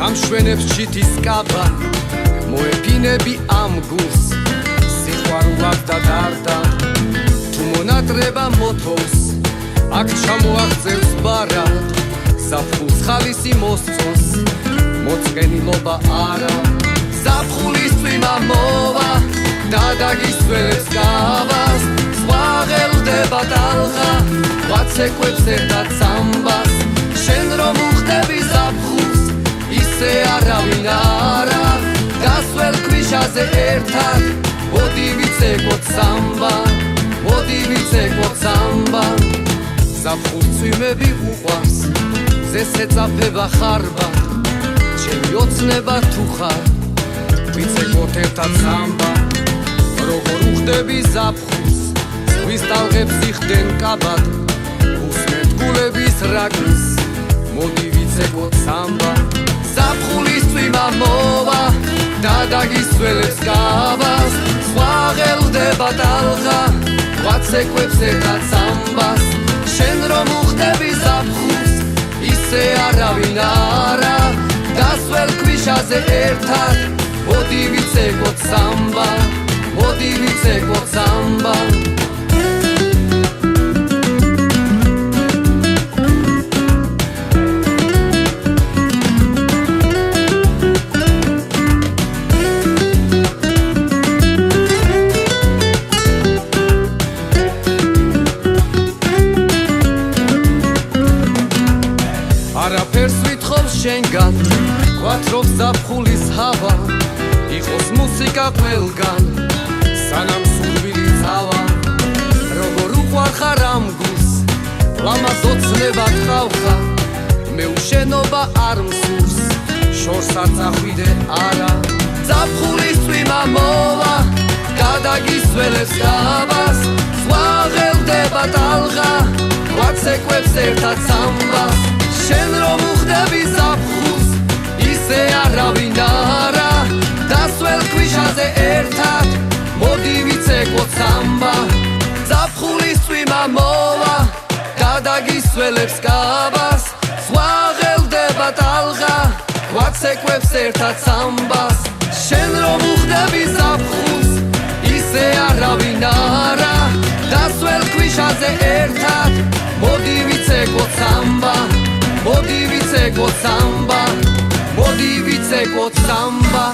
გამშვენებს ჩითის კაბა მოეფინები ამ გულს სიყვარულად და დარდა თუ მონატრება მოთოვს აქ ჩამოაღწევს ბარა ზაფხულს ხალისი მოსწონს მოწყენილობა არა ზაფხულის წვიმა მოვა და დაგისვენებს კავას სხვა ღელდება ტალღა ვაცეკვებს ერთად სამბას შენ რომ უხდები ზაფხულს ისე არავინ არა გასველ ქვიშაზე ერთად მოდი ვიცეკვოთ სამბა მოდი ვიცეკვოთ სამბა ზაფხულს წვიმები უყვარს ზესეწაფება ხარბა ჩემი ოცნება თუ ხარ ვიცეკვოთ ერთად სამბა როგორ უხდები ზაფხულს ზღვის ტალღებს იხდენ კაბად უსმენთ გულების რაგნის მოდი ვიცეკვოთ სამბა ზაფხულის წვიმა მოვა და დაგისვენებს კავას სხვა ღელდება ტალღა ვაცეკვებს ერთად სამბას შენ რომ უხდები ზაფხულს ისე არავინ არა გასველ ქვიშაზე ერთად მოდი ვიცეკვოთ სამბა მოდი ვიცეკვოთ სამბა არაფერს ვითხოვს შენგან გვათრობს ზაფხულის ჰავა იყოს მუსიკა ყველგან სანამ სურვილი წავა როგორ უყვარ ხარ ამ გულს ლამაზ ოცნება ტყავხა მე უშენობა არ მსურს შორს არ წახვიდე არა ზაფხულის წვიმა მოვა გადაგისვენებს კავას სხვა ღელდება ტალღა ვაცეკვებს ერთად სამბას შენ რომ უხდები ზაფხულს ისე არავინ არა დასველ ქვიშაზე ერთად მოდი ვიცეკვოთ სამბა ზაფხულის წვიმა მოვა გადაგისვენებს კავას სხვა ღელდება ტალღა ვაცეკვებს ერთად სამბას შენ რომ უხდები ზაფხულს ისე არავინ არა დასველ ქვიშაზე ერთად მოდი ვიცეკვოთ სამბა მოდი ვიცეკვოთ სამბა მოდი ვიცეკვოთ სამბა